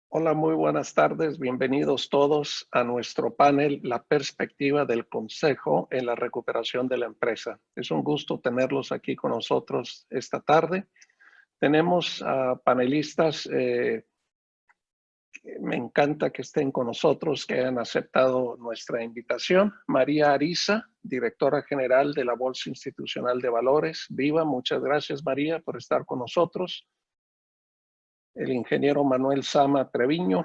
Hola, muy buenas tardes. Bienvenidos todos a nuestro panel, La perspectiva del Consejo en la recuperación de la empresa. Es un gusto tenerlos aquí con nosotros esta tarde. Tenemos panelistas, me encanta que estén con nosotros, que hayan aceptado nuestra invitación. María Ariza, directora general de la Bolsa Institucional de Valores. Viva, muchas gracias María por estar con nosotros. El ingeniero Manuel Sama Treviño.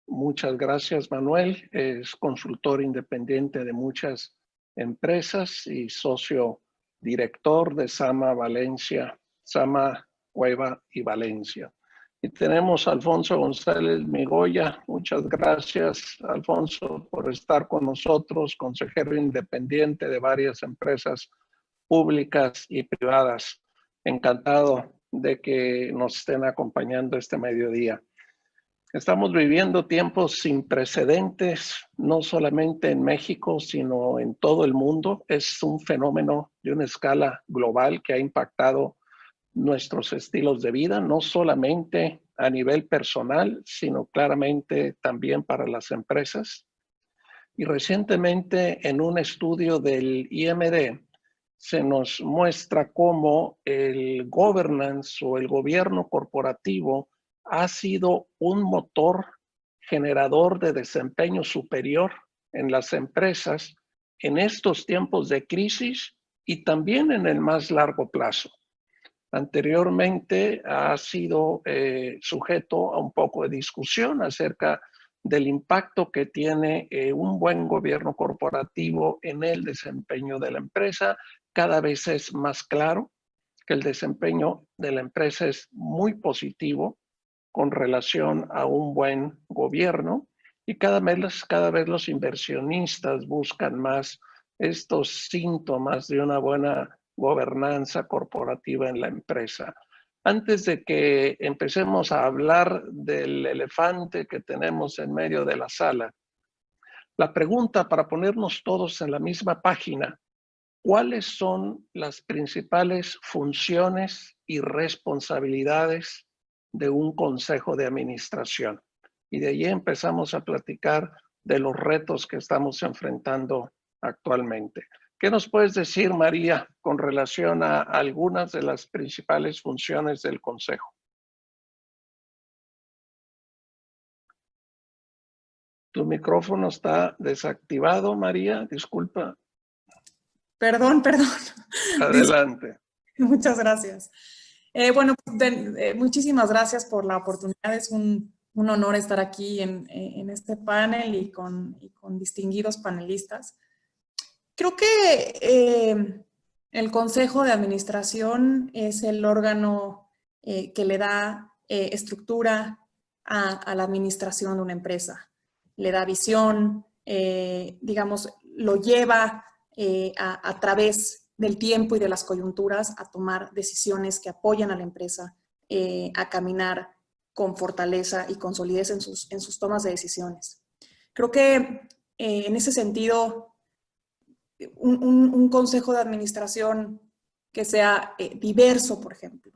Muchas gracias, Manuel. Es consultor independiente de muchas empresas y socio director de Sama Valencia, Sama Hueva y Valencia. Y tenemos a Alfonso González Migoya. Muchas gracias, Alfonso, por estar con nosotros, consejero independiente de varias empresas públicas y privadas. Encantado de que nos estén acompañando este mediodía. Estamos viviendo tiempos sin precedentes, no solamente en México, sino en todo el mundo. Es un fenómeno de una escala global que ha impactado nuestros estilos de vida, no solamente a nivel personal, sino claramente también para las empresas. Y recientemente en un estudio del IMD se nos muestra cómo el governance o el gobierno corporativo ha sido un motor generador de desempeño superior en las empresas en estos tiempos de crisis y también en el más largo plazo. Anteriormente ha sido sujeto a un poco de discusión acerca del impacto que tiene un buen gobierno corporativo en el desempeño de la empresa. Cada vez es más claro que el desempeño de la empresa es muy positivo con relación a un buen gobierno y cada vez los inversionistas buscan más estos síntomas de una buena gobernanza corporativa en la empresa. Antes de que empecemos a hablar del elefante que tenemos en medio de la sala, la pregunta para ponernos todos en la misma página: ¿cuáles son las principales funciones y responsabilidades de un consejo de administración? Y de allí empezamos a platicar de los retos que estamos enfrentando actualmente. ¿Qué nos puedes decir, María, con relación a algunas de las principales funciones del consejo? Tu micrófono está desactivado, María, disculpa. Perdón. Adelante. Muchas gracias. Bueno, muchísimas gracias por la oportunidad. Es un honor estar aquí en este panel y con distinguidos panelistas. Creo que el Consejo de Administración es el órgano que le da estructura a la administración de una empresa. Le da visión, digamos, lo lleva a través del tiempo y de las coyunturas a tomar decisiones que apoyan a la empresa a caminar con fortaleza y con solidez en sus tomas de decisiones. Creo que en ese sentido, un consejo de administración que sea diverso, por ejemplo,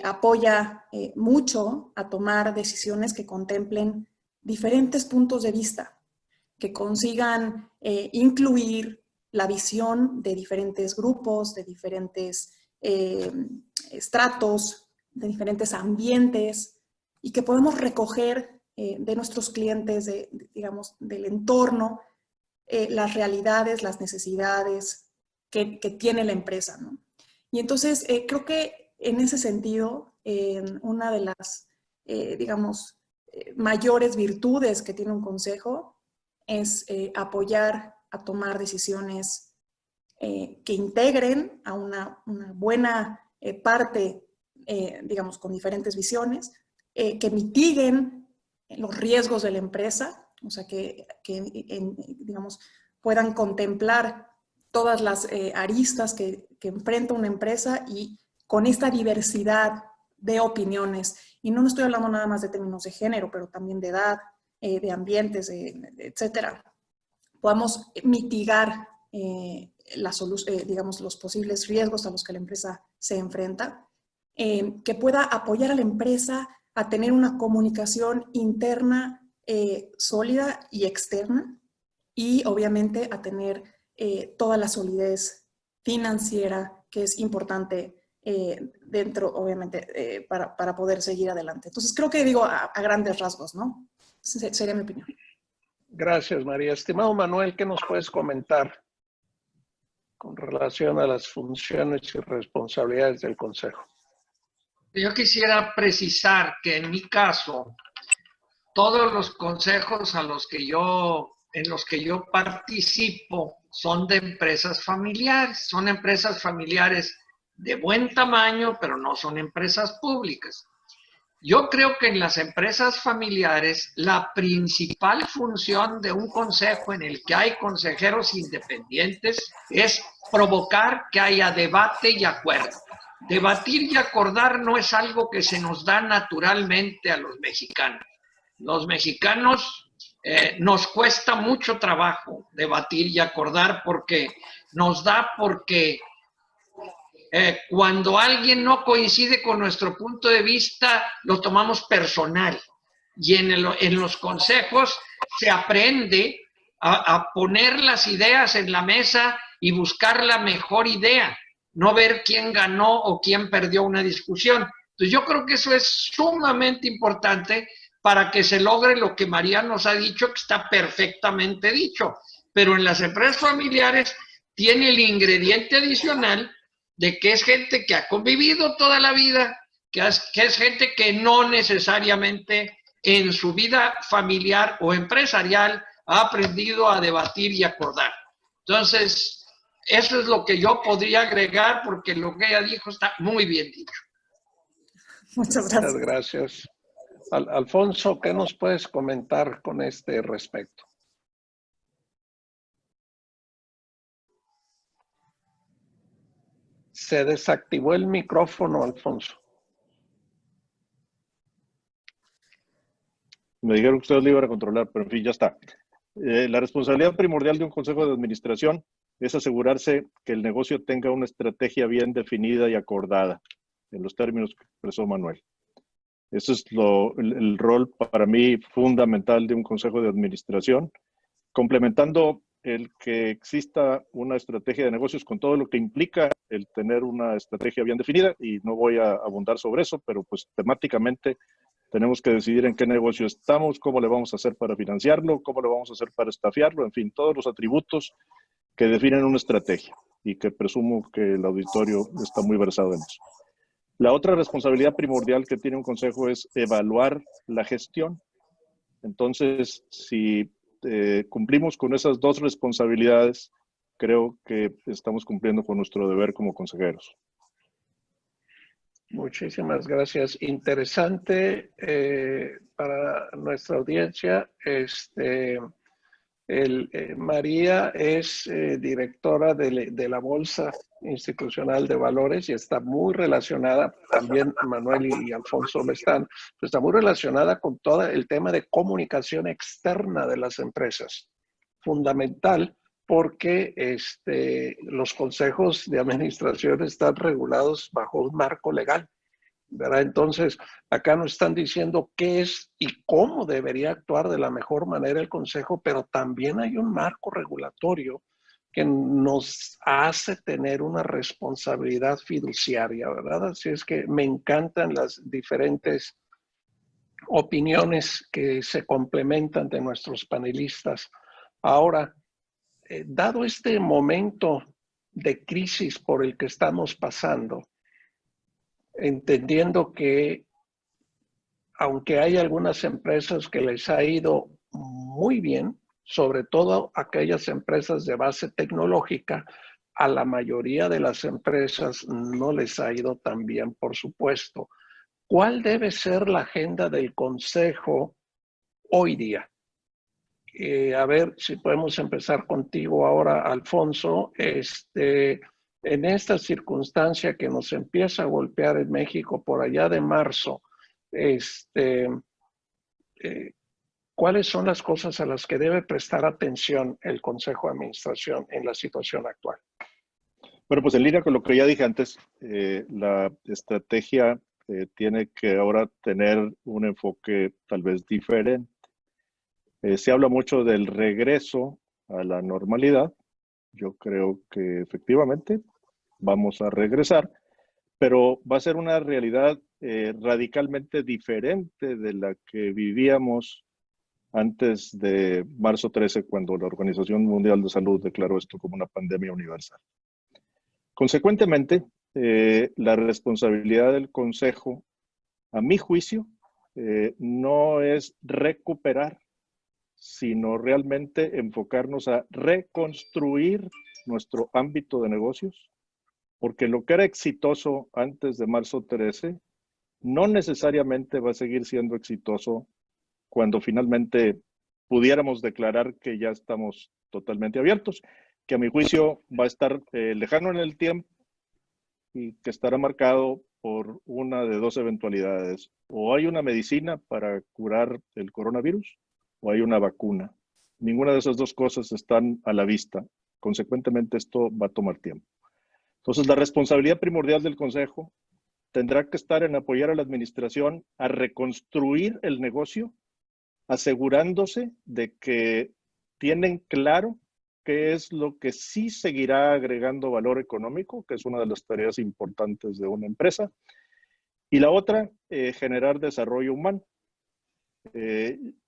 apoya mucho a tomar decisiones que contemplen diferentes puntos de vista, que consigan incluir la visión de diferentes grupos, de diferentes estratos, de diferentes ambientes, y que podemos recoger de nuestros clientes, digamos, del entorno, las realidades, las necesidades que tiene la empresa, ¿no? Y entonces creo que en ese sentido, una de las, digamos, mayores virtudes que tiene un consejo es apoyar a tomar decisiones que integren a una buena parte, digamos, con diferentes visiones, que mitiguen los riesgos de la empresa, o sea, que digamos, puedan contemplar todas las aristas que enfrenta una empresa y con esta diversidad de opiniones. Y no estoy hablando nada más de términos de género, pero también de edad, de ambientes, etcétera. Podamos mitigar digamos, los posibles riesgos a los que la empresa se enfrenta, que pueda apoyar a la empresa a tener una comunicación interna sólida y externa, y obviamente a tener toda la solidez financiera que es importante dentro, obviamente, para poder seguir adelante. Entonces, creo que digo a grandes rasgos, ¿no? Sería mi opinión. Gracias, María. Estimado Manuel, ¿qué nos puedes comentar con relación a las funciones y responsabilidades del Consejo? Yo quisiera precisar que en mi caso, todos los consejos en los que yo participo son de empresas familiares. Son empresas familiares de buen tamaño, pero no son empresas públicas. Yo creo que en las empresas familiares la principal función de un consejo en el que hay consejeros independientes es provocar que haya debate y acuerdo. Debatir y acordar no es algo que se nos da naturalmente a los mexicanos. Los mexicanos nos cuesta mucho trabajo debatir y acordar porque cuando alguien no coincide con nuestro punto de vista, lo tomamos personal. Y en los consejos se aprende a poner las ideas en la mesa y buscar la mejor idea, no ver quién ganó o quién perdió una discusión. Entonces yo creo que eso es sumamente importante para que se logre lo que María nos ha dicho, que está perfectamente dicho. Pero en las empresas familiares tiene el ingrediente adicional de que es gente que ha convivido toda la vida, que es gente que no necesariamente en su vida familiar o empresarial ha aprendido a debatir y acordar. Entonces, eso es lo que yo podría agregar, porque lo que ella dijo está muy bien dicho. Muchas gracias. Muchas gracias. Alfonso, ¿qué nos puedes comentar con este respecto? Se desactivó el micrófono, Alfonso. Me dijeron que ustedes lo iban a controlar, pero en fin, ya está. La responsabilidad primordial de un consejo de administración es asegurarse que el negocio tenga una estrategia bien definida y acordada, en los términos que expresó Manuel. Ese es el rol para mí fundamental de un consejo de administración, complementando el que exista una estrategia de negocios con todo lo que implica el tener una estrategia bien definida, y no voy a abundar sobre eso, pero pues temáticamente tenemos que decidir en qué negocio estamos, cómo le vamos a hacer para financiarlo, cómo le vamos a hacer para estafiarlo, en fin, todos los atributos que definen una estrategia, y que presumo que el auditorio está muy versado en eso. La otra responsabilidad primordial que tiene un consejo es evaluar la gestión. Entonces, si cumplimos con esas dos responsabilidades, creo que estamos cumpliendo con nuestro deber como consejeros. Muchísimas gracias. Interesante para nuestra audiencia. María es directora de la Bolsa Institucional de Valores y está muy relacionada, también Manuel y Alfonso lo están, pero está muy relacionada con todo el tema de comunicación externa de las empresas. Fundamental, porque los consejos de administración están regulados bajo un marco legal, ¿verdad? Entonces, acá nos están diciendo qué es y cómo debería actuar de la mejor manera el consejo, pero también hay un marco regulatorio que nos hace tener una responsabilidad fiduciaria, ¿verdad? Así es que me encantan las diferentes opiniones que se complementan de nuestros panelistas. Ahora, dado este momento de crisis por el que estamos pasando, entendiendo que aunque hay algunas empresas que les ha ido muy bien, sobre todo aquellas empresas de base tecnológica, a la mayoría de las empresas no les ha ido tan bien, por supuesto. ¿Cuál debe ser la agenda del Consejo hoy día? A ver si podemos empezar contigo ahora, Alfonso. En esta circunstancia que nos empieza a golpear en México por allá de marzo, ¿cuáles son las cosas a las que debe prestar atención el Consejo de Administración en la situación actual? Bueno, pues en línea con lo que ya dije antes, la estrategia tiene que ahora tener un enfoque tal vez diferente. Se habla mucho del regreso a la normalidad. Yo creo que efectivamente vamos a regresar, pero va a ser una realidad radicalmente diferente de la que vivíamos antes de marzo 13, cuando la Organización Mundial de Salud declaró esto como una pandemia universal. Consecuentemente, la responsabilidad del Consejo, a mi juicio, no es recuperar, sino realmente enfocarnos a reconstruir nuestro ámbito de negocios, porque lo que era exitoso antes de marzo 13 no necesariamente va a seguir siendo exitoso cuando finalmente pudiéramos declarar que ya estamos totalmente abiertos, que a mi juicio va a estar lejano en el tiempo y que estará marcado por una de dos eventualidades. O hay una medicina para curar el coronavirus o hay una vacuna. Ninguna de esas dos cosas están a la vista. Consecuentemente, esto va a tomar tiempo. Entonces, la responsabilidad primordial del Consejo tendrá que estar en apoyar a la administración a reconstruir el negocio, asegurándose de que tienen claro qué es lo que sí seguirá agregando valor económico, que es una de las tareas importantes de una empresa. Y la otra, generar desarrollo humano.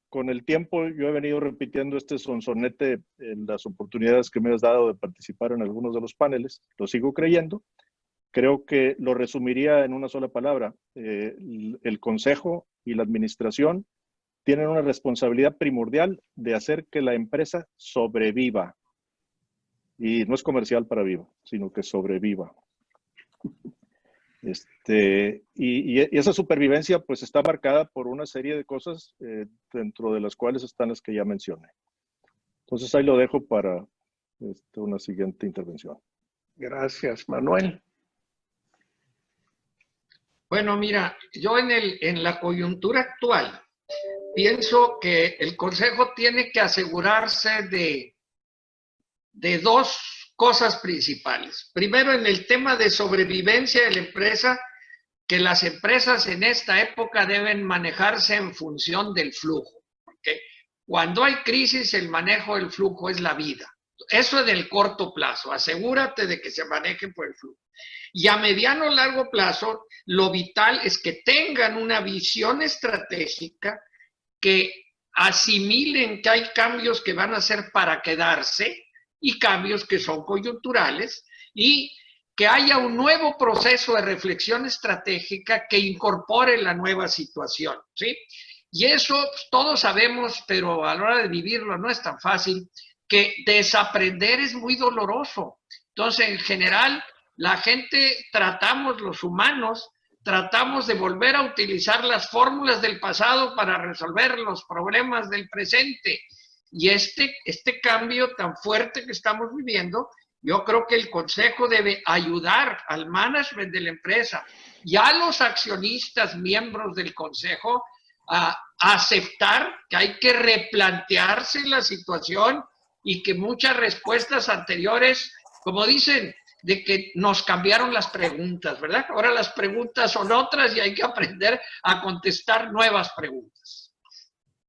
Con el tiempo yo he venido repitiendo este sonsonete en las oportunidades que me has dado de participar en algunos de los paneles. Lo sigo creyendo. Creo que lo resumiría en una sola palabra. El Consejo y la administración tienen una responsabilidad primordial de hacer que la empresa sobreviva. Y no es comercial para viva, sino que sobreviva. Y esa supervivencia pues está marcada por una serie de cosas dentro de las cuales están las que ya mencioné. Entonces ahí lo dejo para una siguiente intervención. Gracias, Manuel. Bueno, mira, yo en la coyuntura actual pienso que el Consejo tiene que asegurarse de dos cosas principales. Primero, en el tema de sobrevivencia de la empresa, que las empresas en esta época deben manejarse en función del flujo. ¿Okay? Cuando hay crisis, el manejo del flujo es la vida. Eso es del corto plazo. Asegúrate de que se maneje por el flujo. Y a mediano o largo plazo, lo vital es que tengan una visión estratégica, que asimilen que hay cambios que van a ser para quedarse y cambios que son coyunturales, y que haya un nuevo proceso de reflexión estratégica que incorpore la nueva situación, ¿sí? Y eso todos sabemos, pero a la hora de vivirlo no es tan fácil, que desaprender es muy doloroso. Entonces, en general, la gente, los humanos, tratamos de volver a utilizar las fórmulas del pasado para resolver los problemas del presente. Y este cambio tan fuerte que estamos viviendo, yo creo que el Consejo debe ayudar al management de la empresa y a los accionistas, miembros del Consejo, a aceptar que hay que replantearse la situación y que muchas respuestas anteriores, como dicen, de que nos cambiaron las preguntas, ¿verdad? Ahora las preguntas son otras y hay que aprender a contestar nuevas preguntas.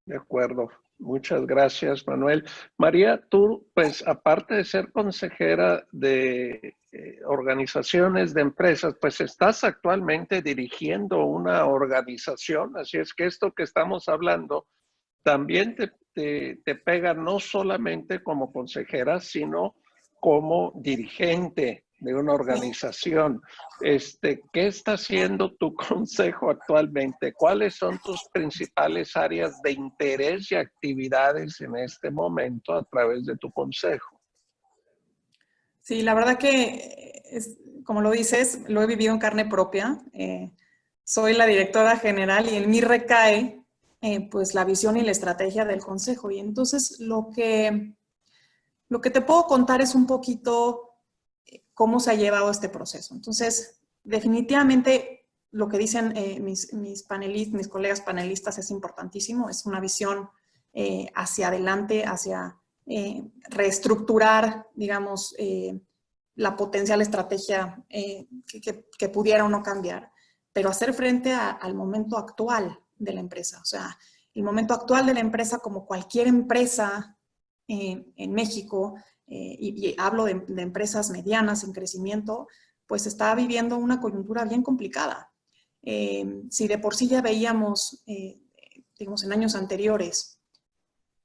De acuerdo. Muchas gracias, Manuel. María, tú, pues, aparte de ser consejera de organizaciones de empresas, pues estás actualmente dirigiendo una organización, así es que esto que estamos hablando también te pega no solamente como consejera, sino como dirigente de una organización. ¿Qué está haciendo tu consejo actualmente? ¿Cuáles son tus principales áreas de interés y actividades en este momento a través de tu consejo? Sí, la verdad que, como lo dices, lo he vivido en carne propia. Soy la directora general y en mí recae pues la visión y la estrategia del consejo. Y entonces lo que te puedo contar es un poquito cómo se ha llevado este proceso. Entonces, definitivamente lo que dicen mis colegas panelistas es importantísimo. Es una visión hacia adelante, hacia reestructurar, digamos, la potencial estrategia que pudiera o no cambiar. pero hacer frente al momento actual de la empresa. O sea, el momento actual de la empresa, como cualquier empresa en México, y hablo de empresas medianas en crecimiento, pues está viviendo una coyuntura bien complicada. Si de por sí ya veíamos, digamos, en años anteriores,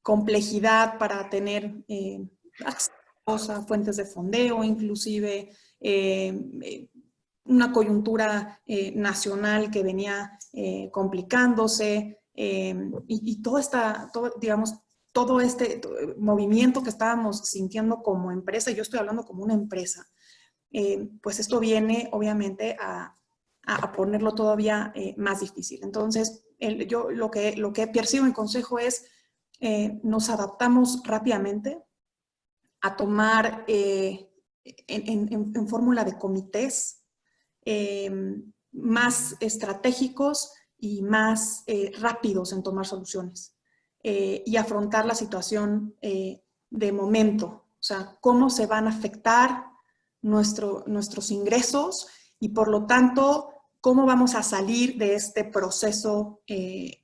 complejidad para tener acceso a fuentes de fondeo, inclusive una coyuntura nacional que venía complicándose, y todo este movimiento que estábamos sintiendo como empresa, y yo estoy hablando como una empresa, pues esto viene obviamente a ponerlo todavía más difícil. Entonces, yo lo que percibo en consejo es, nos adaptamos rápidamente a tomar en fórmula de comités más estratégicos y más rápidos en tomar soluciones y afrontar la situación de momento. O sea, cómo se van a afectar nuestros ingresos y, por lo tanto, cómo vamos a salir de este proceso,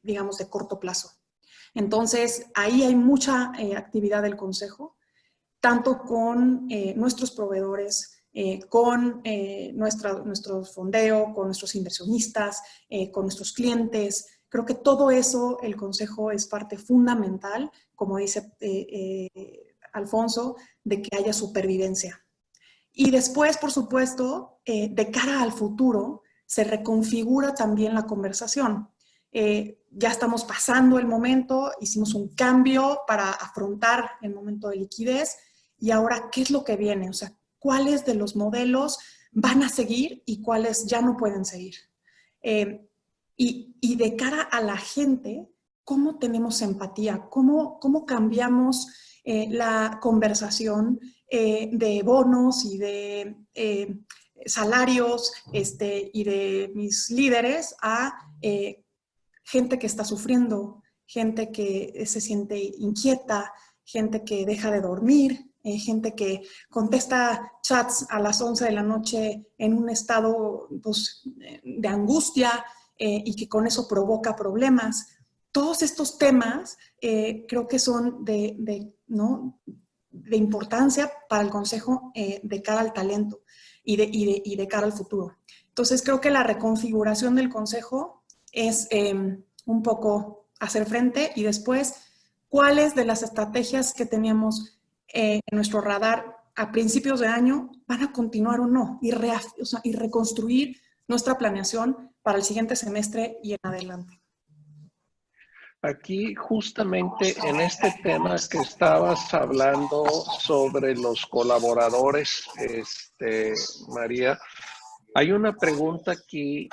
digamos, de corto plazo. Entonces, ahí hay mucha actividad del consejo, tanto con nuestros proveedores, con nuestro fondeo, con nuestros inversionistas, con nuestros clientes. Creo que todo eso, el consejo es parte fundamental, como dice Alfonso, de que haya supervivencia. Y después, por supuesto, de cara al futuro, se reconfigura también la conversación. Ya estamos pasando el momento, hicimos un cambio para afrontar el momento de liquidez, y ahora, ¿qué es lo que viene? O sea, ¿cuáles de los modelos van a seguir y cuáles ya no pueden seguir? Y de cara a la gente, ¿cómo tenemos empatía? ¿Cómo cambiamos la conversación de bonos y de salarios y de mis líderes a gente que está sufriendo, gente que se siente inquieta, gente que deja de dormir, gente que contesta chats a las 11 de la noche en un estado, pues, de angustia, y que con eso provoca problemas? Todos estos temas creo que son de importancia para el consejo de cara al talento y de cara al futuro. Entonces, creo que la reconfiguración del consejo es un poco hacer frente, y después, ¿cuáles de las estrategias que teníamos en nuestro radar a principios de año van a continuar o no? Y reconstruir nuestra planeación para el siguiente semestre y en adelante. Aquí, justamente en este tema que estabas hablando sobre los colaboradores, María, hay una pregunta aquí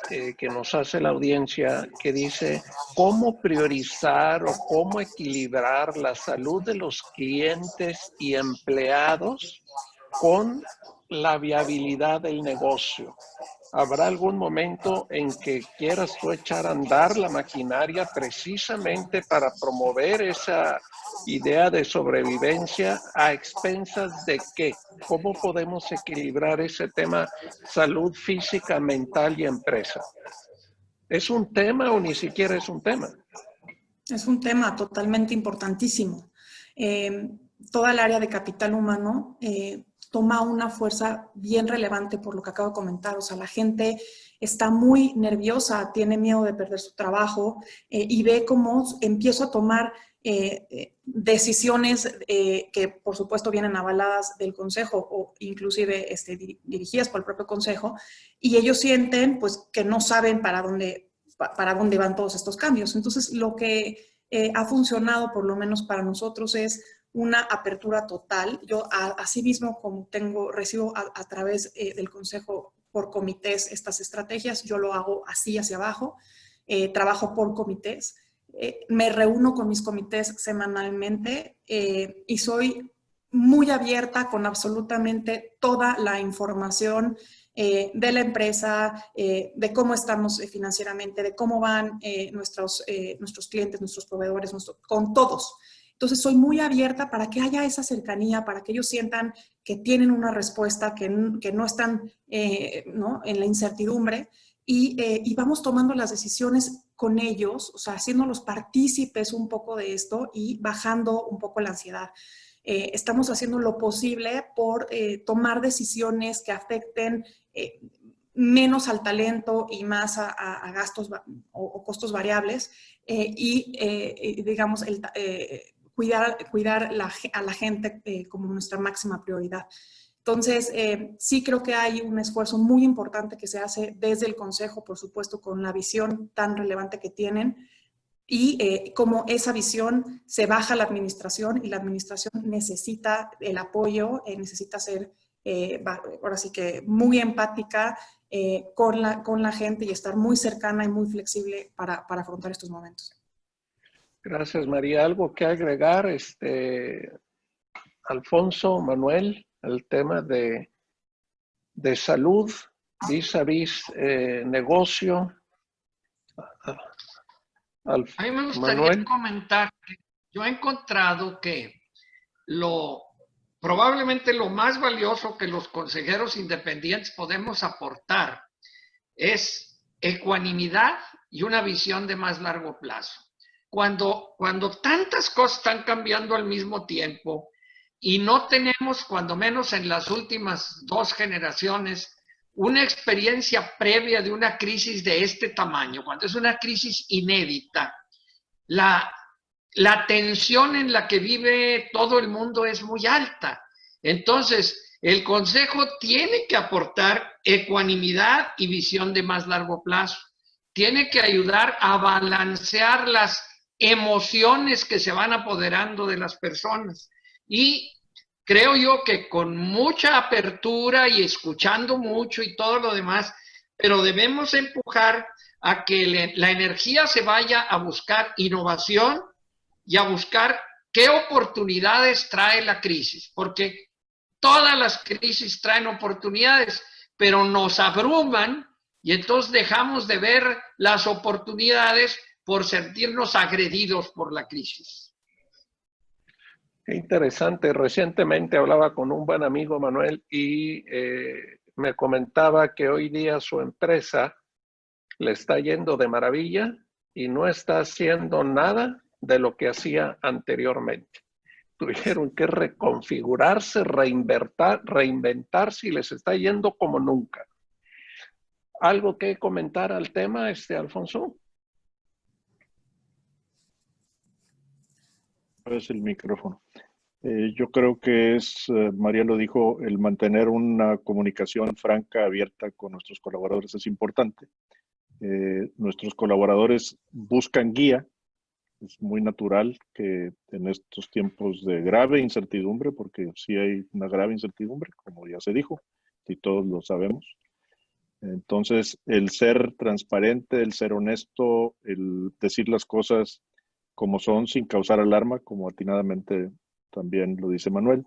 que nos hace la audiencia que dice: ¿cómo priorizar o cómo equilibrar la salud de los clientes y empleados con la viabilidad del negocio? ¿Habrá algún momento en que quieras tú echar a andar la maquinaria precisamente para promover esa idea de sobrevivencia a expensas de qué? ¿Cómo podemos equilibrar ese tema salud física, mental y empresa? ¿Es un tema o ni siquiera es un tema? Es un tema totalmente importantísimo. Toda el área de capital humano toma una fuerza bien relevante por lo que acabo de comentar. O sea, la gente está muy nerviosa, tiene miedo de perder su trabajo, y ve cómo empiezo a tomar decisiones que por supuesto vienen avaladas del consejo o inclusive dirigidas por el propio consejo, y ellos sienten pues que no saben para dónde van todos estos cambios. Entonces, lo que ha funcionado, por lo menos para nosotros, es una apertura total. Yo, asimismo, como recibo a través del consejo por comités estas estrategias, yo lo hago así hacia abajo, trabajo por comités, me reúno con mis comités semanalmente, y soy muy abierta con absolutamente toda la información de la empresa, de cómo estamos financieramente, de cómo van nuestros clientes, nuestros proveedores, con todos. Entonces, soy muy abierta para que haya esa cercanía, para que ellos sientan que tienen una respuesta, que no están en la incertidumbre. y vamos tomando las decisiones con ellos, o sea, haciéndolos partícipes un poco de esto y bajando un poco la ansiedad. Estamos haciendo lo posible por tomar decisiones que afecten menos al talento y más a gastos o costos variables digamos, cuidar a la gente como nuestra máxima prioridad. Entonces, sí creo que hay un esfuerzo muy importante que se hace desde el Consejo, por supuesto, con la visión tan relevante que tienen y como esa visión se baja a la administración y la administración necesita el apoyo, necesita ser, ahora sí que muy empática con la gente y estar muy cercana y muy flexible para afrontar estos momentos. Gracias, María. ¿Algo que agregar, Alfonso, Manuel, al tema de salud vis a vis negocio? A mí me gustaría comentar que yo he encontrado que probablemente lo más valioso que los consejeros independientes podemos aportar es ecuanimidad y una visión de más largo plazo. Cuando tantas cosas están cambiando al mismo tiempo y no tenemos, cuando menos en las últimas 2 generaciones, una experiencia previa de una crisis de este tamaño, cuando es una crisis inédita, la tensión en la que vive todo el mundo es muy alta. Entonces, el Consejo tiene que aportar ecuanimidad y visión de más largo plazo. Tiene que ayudar a balancear las emociones que se van apoderando de las personas. Y creo yo que con mucha apertura y escuchando mucho y todo lo demás, pero debemos empujar a que la energía se vaya a buscar innovación y a buscar qué oportunidades trae la crisis, porque todas las crisis traen oportunidades, pero nos abruman y entonces dejamos de ver las oportunidades por sentirnos agredidos por la crisis. Qué interesante. Recientemente hablaba con un buen amigo, Manuel, y me comentaba que hoy día su empresa le está yendo de maravilla y no está haciendo nada de lo que hacía anteriormente. Tuvieron que reconfigurarse, reinventarse y les está yendo como nunca. ¿Algo que comentar al tema, Alfonso? Es el micrófono. Yo creo que María lo dijo, el mantener una comunicación franca, abierta con nuestros colaboradores es importante. Nuestros colaboradores buscan guía. Es muy natural que en estos tiempos de grave incertidumbre, porque sí hay una grave incertidumbre, como ya se dijo, y todos lo sabemos. Entonces, el ser transparente, el ser honesto, el decir las cosas como son sin causar alarma, como atinadamente también lo dice Manuel,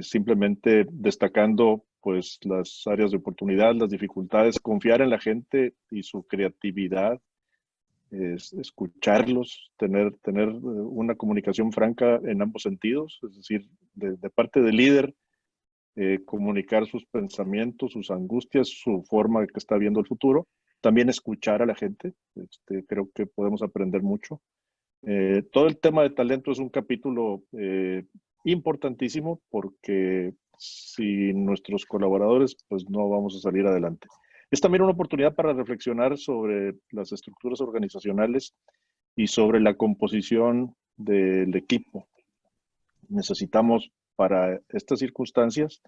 simplemente destacando pues las áreas de oportunidad, las dificultades, confiar en la gente y su creatividad, escucharlos, tener una comunicación franca en ambos sentidos, es decir, de parte del líder, comunicar sus pensamientos, sus angustias, su forma de que está viendo el futuro, también escuchar a la gente, creo que podemos aprender mucho. Todo el tema de talento es un capítulo importantísimo porque sin nuestros colaboradores pues no vamos a salir adelante. Es también una oportunidad para reflexionar sobre las estructuras organizacionales y sobre la composición del equipo. Necesitamos para estas circunstancias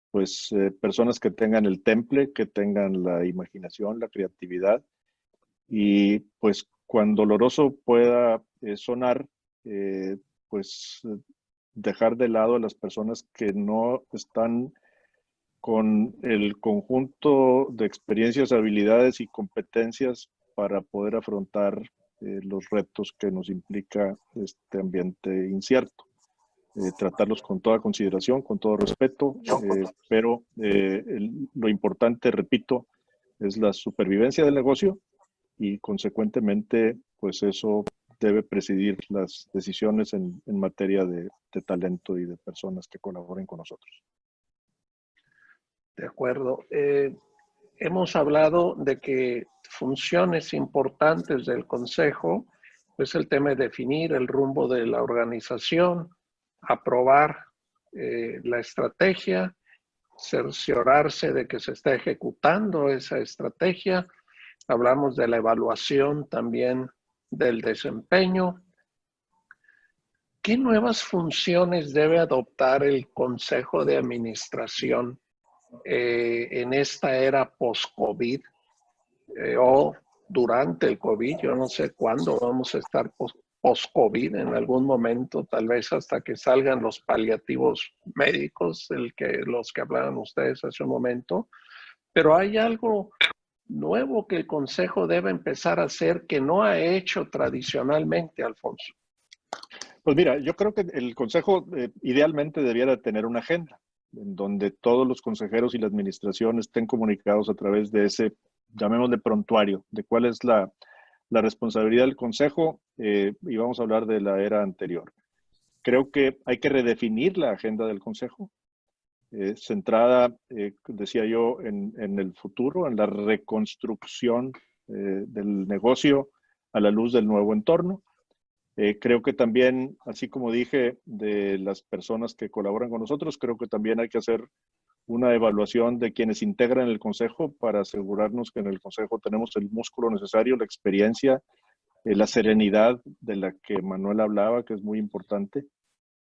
pues personas que tengan el temple, que tengan la imaginación, la creatividad y pues cuán doloroso pueda sonar, pues dejar de lado a las personas que no están con el conjunto de experiencias, habilidades y competencias para poder afrontar los retos que nos implica este ambiente incierto. Tratarlos con toda consideración, con todo respeto, pero lo importante, repito, es la supervivencia del negocio y consecuentemente, pues eso debe presidir las decisiones en materia de talento y de personas que colaboren con nosotros. De acuerdo. hemos hablado de que funciones importantes del Consejo es el tema de definir el rumbo de la organización, aprobar la estrategia, cerciorarse de que se está ejecutando esa estrategia. Hablamos de la evaluación también del desempeño. ¿Qué nuevas funciones debe adoptar el Consejo de Administración en esta era post-COVID o durante el COVID? Yo no sé cuándo vamos a estar post-COVID, en algún momento, tal vez hasta que salgan los paliativos médicos, los que hablaban ustedes hace un momento. Pero hay algo nuevo que el Consejo debe empezar a hacer que no ha hecho tradicionalmente, Alfonso. Pues mira, yo creo que el Consejo idealmente debiera tener una agenda en donde todos los consejeros y la administración estén comunicados a través de ese, llamémosle prontuario, de cuál es la responsabilidad del Consejo, y vamos a hablar de la era anterior. Creo que hay que redefinir la agenda del Consejo, centrada, decía yo, en el futuro, en la reconstrucción del negocio a la luz del nuevo entorno. Creo que también, así como dije, de las personas que colaboran con nosotros, creo que también hay que hacer una evaluación de quienes integran el Consejo para asegurarnos que en el Consejo tenemos el músculo necesario, la experiencia, la serenidad de la que Manuel hablaba, que es muy importante.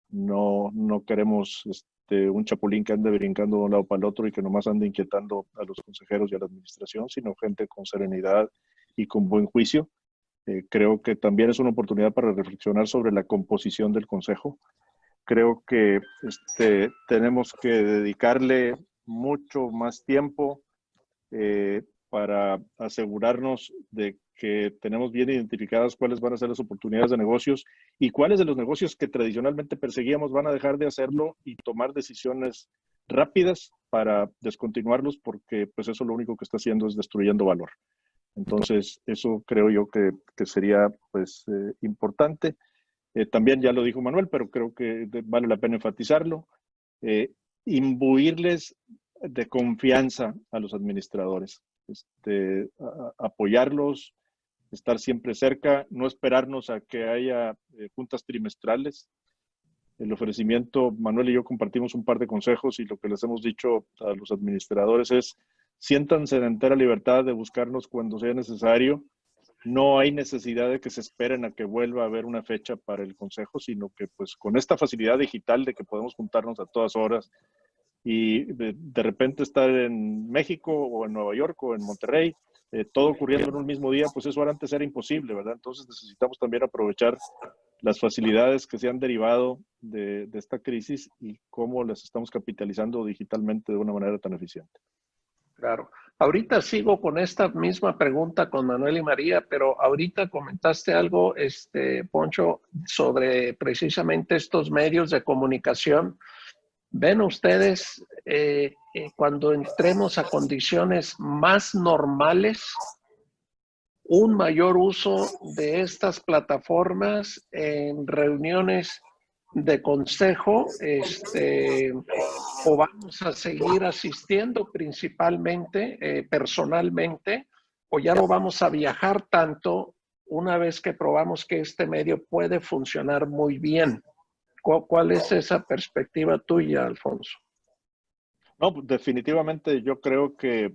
No queremos un chapulín que ande brincando de un lado para el otro y que nomás ande inquietando a los consejeros y a la administración, sino gente con serenidad y con buen juicio. Creo que también es una oportunidad para reflexionar sobre la composición del Consejo. Creo que tenemos que dedicarle mucho más tiempo para asegurarnos de que tenemos bien identificadas cuáles van a ser las oportunidades de negocios y cuáles de los negocios que tradicionalmente perseguíamos van a dejar de hacerlo y tomar decisiones rápidas para descontinuarlos, porque pues eso lo único que está haciendo es destruyendo valor. Entonces, eso creo yo que sería pues importante. También ya lo dijo Manuel, pero creo que vale la pena enfatizarlo. Imbuirles de confianza a los administradores, apoyarlos, estar siempre cerca, no esperarnos a que haya juntas trimestrales. El ofrecimiento, Manuel y yo compartimos un par de consejos y lo que les hemos dicho a los administradores es: siéntanse en entera libertad de buscarnos cuando sea necesario. No hay necesidad de que se esperen a que vuelva a haber una fecha para el Consejo, sino que pues con esta facilidad digital de que podemos juntarnos a todas horas y de repente estar en México o en Nueva York o en Monterrey, todo ocurriendo en un mismo día, pues eso antes era imposible, ¿verdad? Entonces necesitamos también aprovechar las facilidades que se han derivado de esta crisis y cómo las estamos capitalizando digitalmente de una manera tan eficiente. Claro. Ahorita sigo con esta misma pregunta con Manuel y María, pero ahorita comentaste algo, Poncho, sobre precisamente estos medios de comunicación. ¿Ven ustedes cuando entremos a condiciones más normales un mayor uso de estas plataformas en reuniones de consejo, o vamos a seguir asistiendo principalmente personalmente, o ya no vamos a viajar tanto una vez que probamos que este medio puede funcionar muy bien? ¿Cuál es esa perspectiva tuya, Alfonso? No, definitivamente yo creo que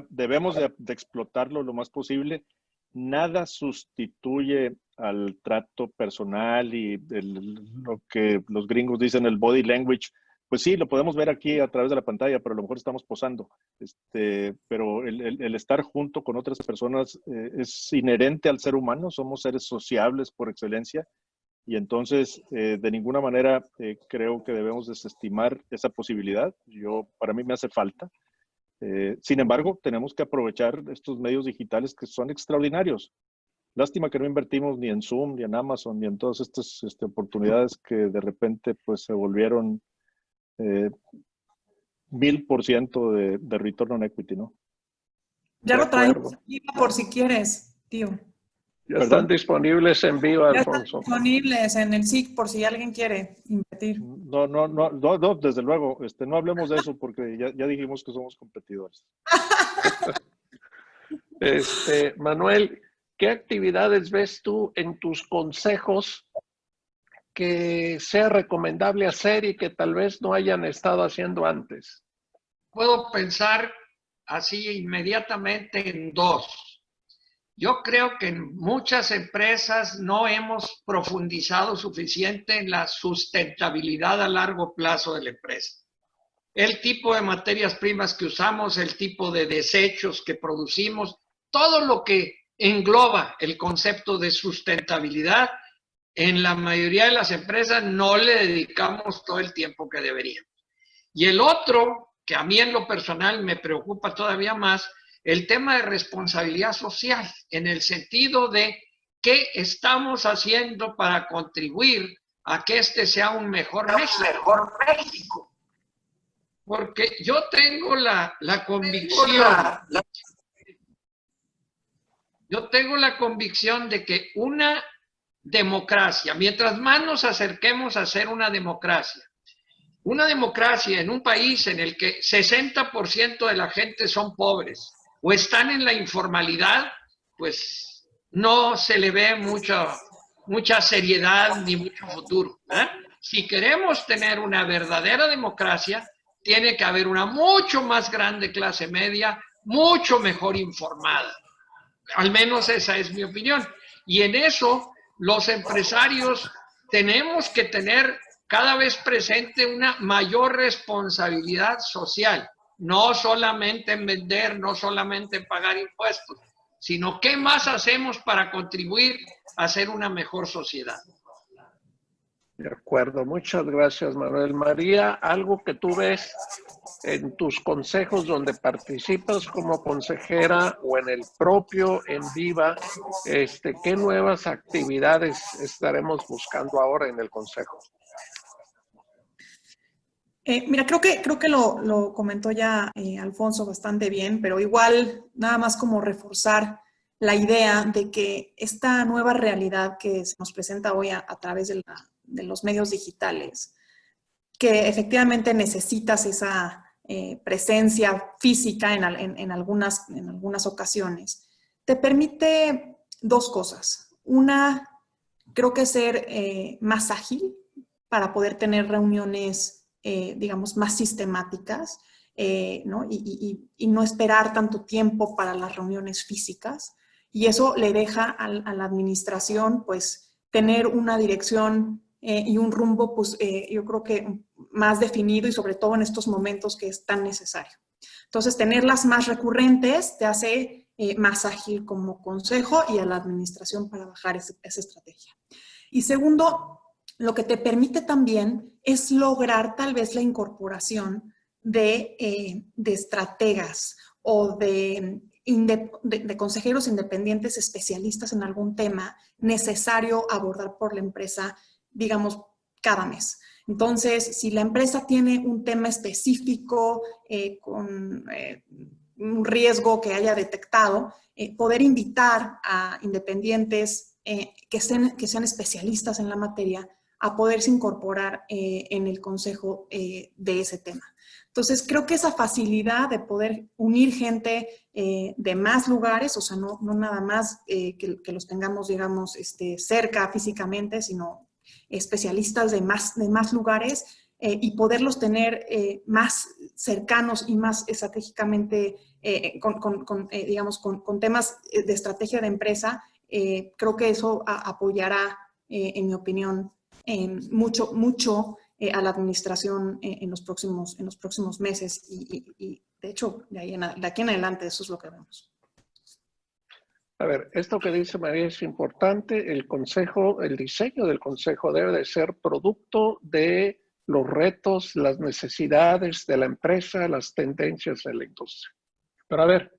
debemos de explotarlo lo más posible. Nada sustituye al trato personal y lo que los gringos dicen el body language. Pues sí, lo podemos ver aquí a través de la pantalla, pero a lo mejor estamos posando. Pero el estar junto con otras personas es inherente al ser humano. Somos seres sociables por excelencia. Y entonces, de ninguna manera creo que debemos desestimar esa posibilidad. Para mí me hace falta. Sin embargo, tenemos que aprovechar estos medios digitales que son extraordinarios. Lástima que no invertimos ni en Zoom, ni en Amazon, ni en todas estas oportunidades que de repente pues se volvieron 1000% de return on equity, ¿no? Ya lo traemos por si quieres, tío. Ya están disponibles en Viva, Ya Alfonso. están disponibles en el SIC por si alguien quiere invertir. No, desde luego, no hablemos de eso porque ya dijimos que somos competidores. Manuel, ¿qué actividades ves tú en tus consejos que sea recomendable hacer y que tal vez no hayan estado haciendo antes? Puedo pensar así inmediatamente en dos. Yo creo que en muchas empresas no hemos profundizado suficiente en la sustentabilidad a largo plazo de la empresa. El tipo de materias primas que usamos, el tipo de desechos que producimos, todo lo que engloba el concepto de sustentabilidad, en la mayoría de las empresas no le dedicamos todo el tiempo que deberíamos. Y el otro, que a mí en lo personal me preocupa todavía más, el tema de responsabilidad social, en el sentido de qué estamos haciendo para contribuir a que este sea un mejor México. Porque yo tengo la convicción de que una democracia, mientras más nos acerquemos a ser una democracia en un país en el que 60% de la gente son pobres o están en la informalidad, pues no se le ve mucha seriedad ni mucho futuro. Si queremos tener una verdadera democracia, tiene que haber una mucho más grande clase media, mucho mejor informada. Al menos esa es mi opinión. Y en eso los empresarios tenemos que tener cada vez presente una mayor responsabilidad social, no solamente en vender, no solamente en pagar impuestos, sino qué más hacemos para contribuir a ser una mejor sociedad. De acuerdo, muchas gracias, Manuel. María, algo que tú ves en tus consejos donde participas como consejera o en el propio En Viva, ¿qué nuevas actividades estaremos buscando ahora en el consejo? Mira, creo que lo comentó ya Alfonso bastante bien, pero igual nada más como reforzar la idea de que esta nueva realidad que se nos presenta hoy a través de los medios digitales, que efectivamente necesitas esa presencia física en algunas ocasiones, te permite dos cosas. Una, creo que ser más ágil para poder tener reuniones digamos, más sistemáticas, ¿no? Y no esperar tanto tiempo para las reuniones físicas. Y eso le deja a la administración, pues, tener una dirección y un rumbo, pues, yo creo que más definido y sobre todo en estos momentos que es tan necesario. Entonces, tenerlas más recurrentes te hace más ágil como consejo y a la administración para bajar esa estrategia. Y segundo, lo que te permite también es lograr tal vez la incorporación de estrategas o de consejeros independientes especialistas en algún tema necesario abordar por la empresa, digamos, cada mes. Entonces, si la empresa tiene un tema específico con un riesgo que haya detectado, poder invitar a independientes que sean especialistas en la materia a poderse incorporar en el consejo de ese tema. Entonces, creo que esa facilidad de poder unir gente de más lugares, o sea, no nada más que los tengamos, digamos, cerca físicamente, sino especialistas de más lugares y poderlos tener más cercanos y más estratégicamente, digamos, con temas de estrategia de empresa, creo que eso apoyará, en mi opinión, mucho a la administración en los próximos meses y de hecho, de aquí en adelante eso es lo que vemos. A ver, esto que dice María es importante. El diseño del consejo debe de ser producto de los retos, las necesidades de la empresa, las tendencias de la industria. Pero a ver,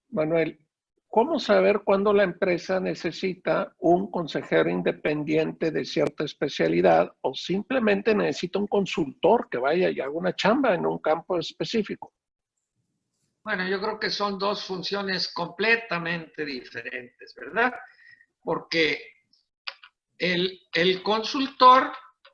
Manuel, ¿cómo saber cuándo la empresa necesita un consejero independiente de cierta especialidad o simplemente necesita un consultor que vaya y haga una chamba en un campo específico? Bueno, yo creo que son dos funciones completamente diferentes, ¿verdad? Porque el consultor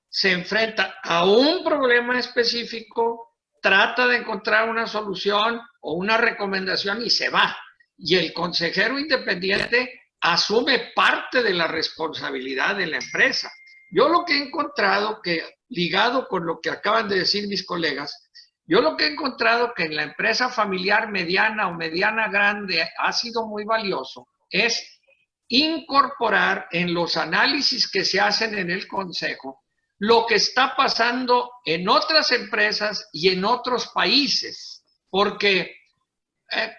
se enfrenta a un problema específico, trata de encontrar una solución o una recomendación y se va. Y el consejero independiente asume parte de la responsabilidad de la empresa. Yo lo que he encontrado, que ligado con lo que acaban de decir mis colegas, yo lo que he encontrado que en la empresa familiar mediana o mediana grande ha sido muy valioso es incorporar en los análisis que se hacen en el consejo lo que está pasando en otras empresas y en otros países, porque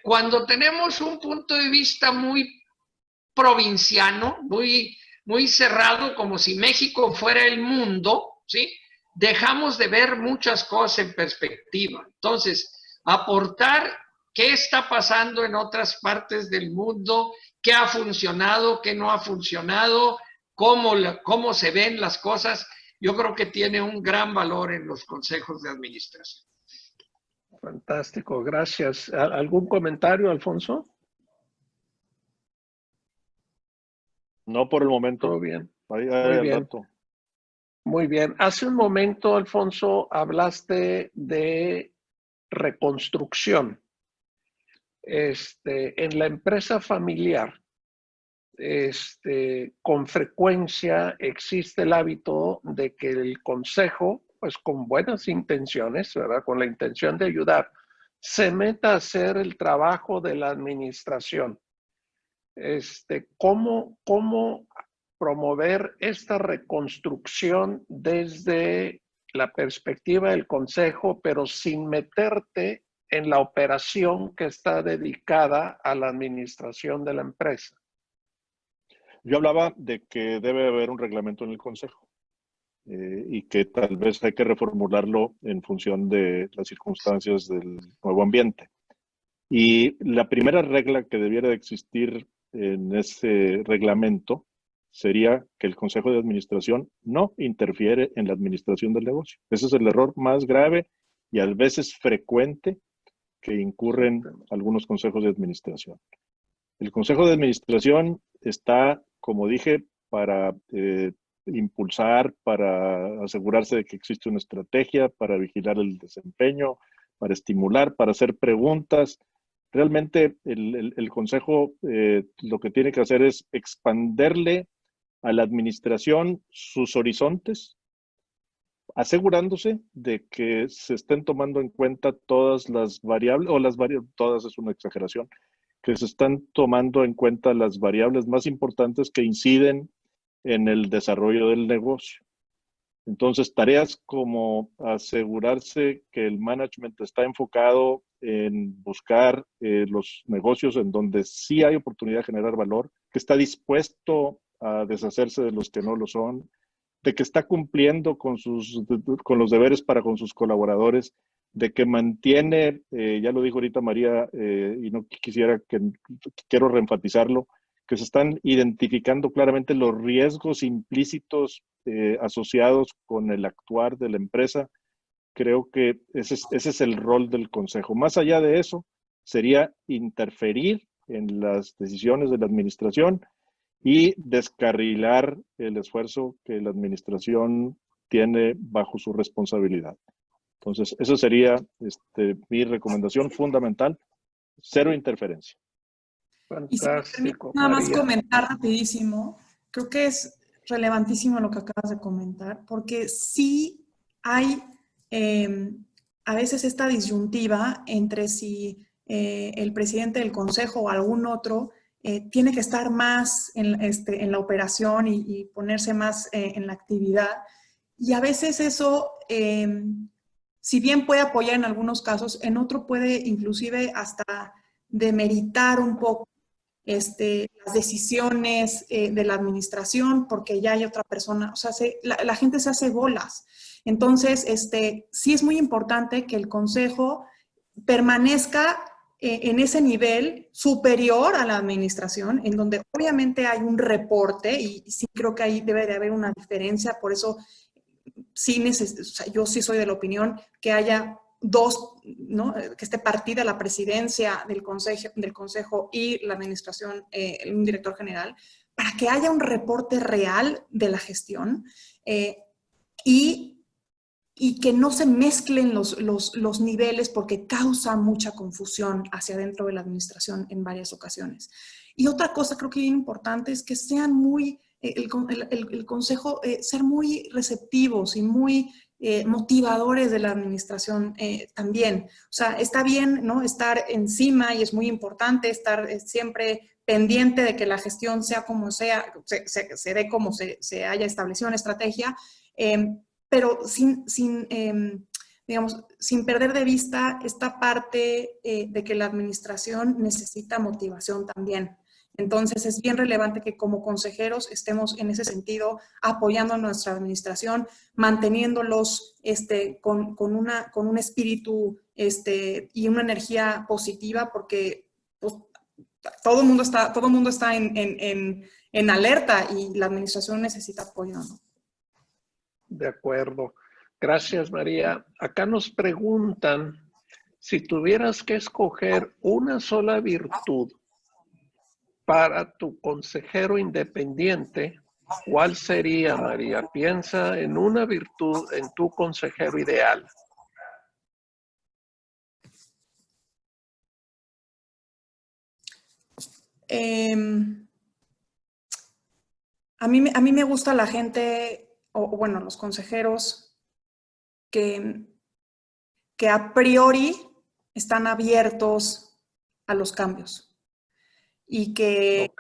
cuando tenemos un punto de vista muy provinciano, muy cerrado, como si México fuera el mundo, ¿sí? Dejamos de ver muchas cosas en perspectiva. Entonces, aportar qué está pasando en otras partes del mundo, qué ha funcionado, qué no ha funcionado, cómo se ven las cosas, yo creo que tiene un gran valor en los consejos de administración. Fantástico, gracias. ¿Algún comentario, Alfonso? No por el momento. Todo bien. Muy bien. Rato. Muy bien. Hace un momento, Alfonso, hablaste de reconstrucción. En la empresa familiar, con frecuencia existe el hábito de que el consejo, pues con buenas intenciones, ¿verdad? Con la intención de ayudar, se meta a hacer el trabajo de la administración. ¿Cómo promover esta reconstrucción desde la perspectiva del consejo, pero sin meterte en la operación que está dedicada a la administración de la empresa? Yo hablaba de que debe haber un reglamento en el consejo y que tal vez hay que reformularlo en función de las circunstancias del nuevo ambiente. Y la primera regla que debiera de existir en ese reglamento sería que el consejo de administración no interfiere en la administración del negocio. Ese es el error más grave y a veces frecuente que incurren algunos consejos de administración. El consejo de administración está, como dije, para impulsar, para asegurarse de que existe una estrategia, para vigilar el desempeño, para estimular, para hacer preguntas. Realmente el consejo lo que tiene que hacer es expanderle a la administración sus horizontes, asegurándose de que se estén tomando en cuenta todas las variables, todas es una exageración, que se están tomando en cuenta las variables más importantes que inciden en el desarrollo del negocio. Entonces, tareas como asegurarse que el management está enfocado en buscar los negocios en donde sí hay oportunidad de generar valor, que está dispuesto a deshacerse de los que no lo son, de que está cumpliendo con los deberes para con sus colaboradores, de que mantiene, ya lo dijo ahorita María, y no quisiera quiero reenfatizarlo, que se están identificando claramente los riesgos implícitos asociados con el actuar de la empresa. Creo que ese es el rol del consejo. Más allá de eso, sería interferir en las decisiones de la administración y descarrilar el esfuerzo que la administración tiene bajo su responsabilidad. Entonces, esa sería mi recomendación fundamental, cero interferencia. Fantástico. Y si nada más comentar rapidísimo, creo que es relevantísimo lo que acabas de comentar, porque sí hay a veces esta disyuntiva entre si el presidente del consejo o algún otro tiene que estar más en la operación y ponerse más en la actividad. Y a veces eso, si bien puede apoyar en algunos casos, en otro puede inclusive hasta demeritar un poco las decisiones de la administración, porque ya hay otra persona, o sea, la gente se hace bolas. Entonces, sí es muy importante que el consejo permanezca en ese nivel superior a la administración, en donde obviamente hay un reporte, y sí creo que ahí debe de haber una diferencia, por eso sí yo sí soy de la opinión que haya dos, ¿no? Que esté partida la presidencia del consejo y la administración, un director general, para que haya un reporte real de la gestión y que no se mezclen los niveles porque causa mucha confusión hacia dentro de la administración en varias ocasiones. Y otra cosa creo que es importante es que sean muy, el consejo, ser muy receptivos y muy motivadores de la administración también. O sea, está bien, ¿no?, estar encima y es muy importante estar siempre pendiente de que la gestión sea como sea, se dé como se haya establecido una estrategia, pero digamos, sin perder de vista esta parte de que la administración necesita motivación también. Entonces, es bien relevante que como consejeros estemos en ese sentido apoyando a nuestra administración, manteniéndolos con un espíritu y una energía positiva, porque pues, todo el mundo está en alerta y la administración necesita apoyo, ¿no? De acuerdo. Gracias, María. Acá nos preguntan, si tuvieras que escoger una sola virtud para tu consejero independiente, ¿cuál sería, María? Piensa en una virtud en tu consejero ideal. A mí me gusta la gente, o bueno, los consejeros que a priori están abiertos a los cambios y que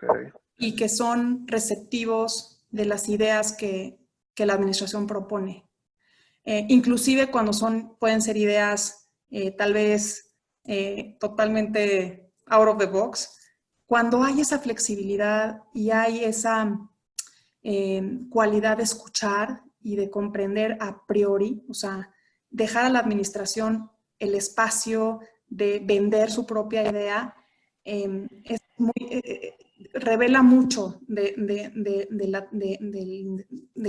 son receptivos de las ideas que la administración propone. Inclusive cuando pueden ser ideas tal vez totalmente out of the box, cuando hay esa flexibilidad y hay esa cualidad de escuchar y de comprender a priori, o sea, dejar a la administración el espacio de vender su propia idea, revela mucho del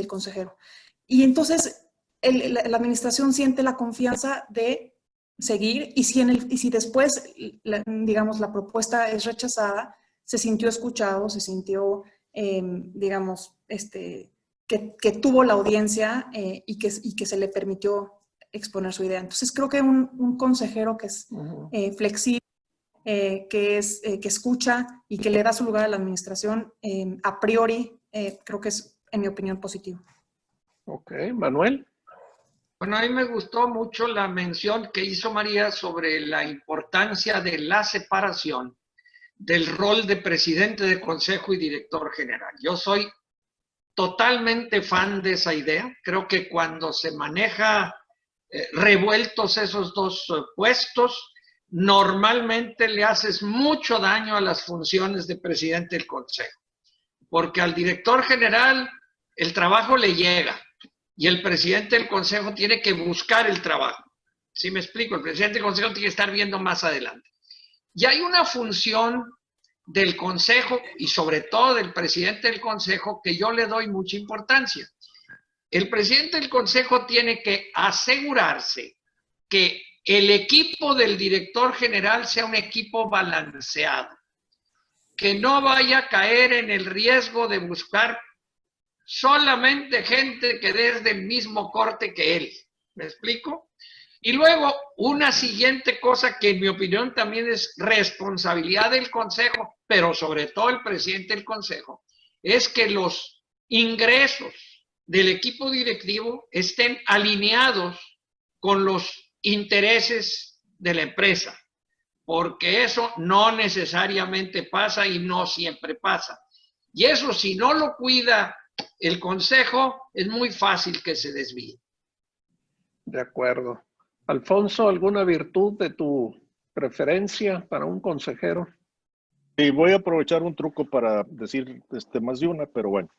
consejero. Y entonces la administración siente la confianza de seguir y si después, digamos, la propuesta es rechazada, se sintió escuchado, se sintió, digamos, que tuvo la audiencia y que se le permitió exponer su idea. Entonces creo que un consejero que es flexible, que escucha y que le da su lugar a la administración, a priori, creo que es, en mi opinión, positivo. Ok, Manuel. Bueno, a mí me gustó mucho la mención que hizo María sobre la importancia de la separación del rol de presidente de consejo y director general. Yo soy totalmente fan de esa idea. Creo que cuando se maneja revueltos esos dos puestos, normalmente le haces mucho daño a las funciones de presidente del consejo, porque al director general el trabajo le llega y el presidente del consejo tiene que buscar el trabajo. ¿Sí me explico? El presidente del consejo tiene que estar viendo más adelante. Y hay una función del consejo y sobre todo del presidente del consejo que yo le doy mucha importancia. El presidente del consejo tiene que asegurarse que el equipo del director general sea un equipo balanceado, que no vaya a caer en el riesgo de buscar solamente gente que desde el mismo corte que él. ¿Me explico? Y luego, una siguiente cosa que en mi opinión también es responsabilidad del consejo, pero sobre todo el presidente del consejo, es que los ingresos del equipo directivo estén alineados con los intereses de la empresa, porque eso no necesariamente pasa y no siempre pasa. Y eso, si no lo cuida el consejo, es muy fácil que se desvíe. De acuerdo. Alfonso, ¿alguna virtud de tu preferencia para un consejero? Sí, voy a aprovechar un truco para decir más de una, pero bueno,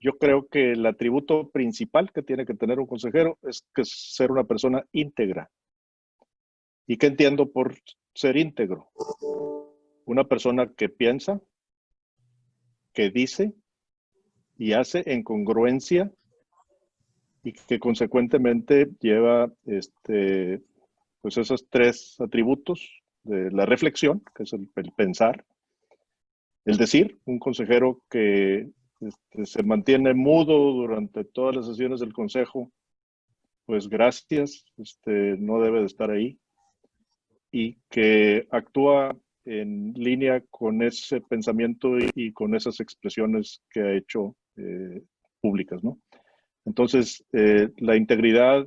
yo creo que el atributo principal que tiene que tener un consejero es que ser una persona íntegra. ¿Y qué entiendo por ser íntegro? Una persona que piensa, que dice y hace en congruencia y que consecuentemente lleva pues esos 3 atributos de la reflexión, que es el pensar, el decir, un consejero que se mantiene mudo durante todas las sesiones del consejo, pues gracias, no debe de estar ahí, y que actúa en línea con ese pensamiento y con esas expresiones que ha hecho públicas, ¿no? Entonces, la integridad,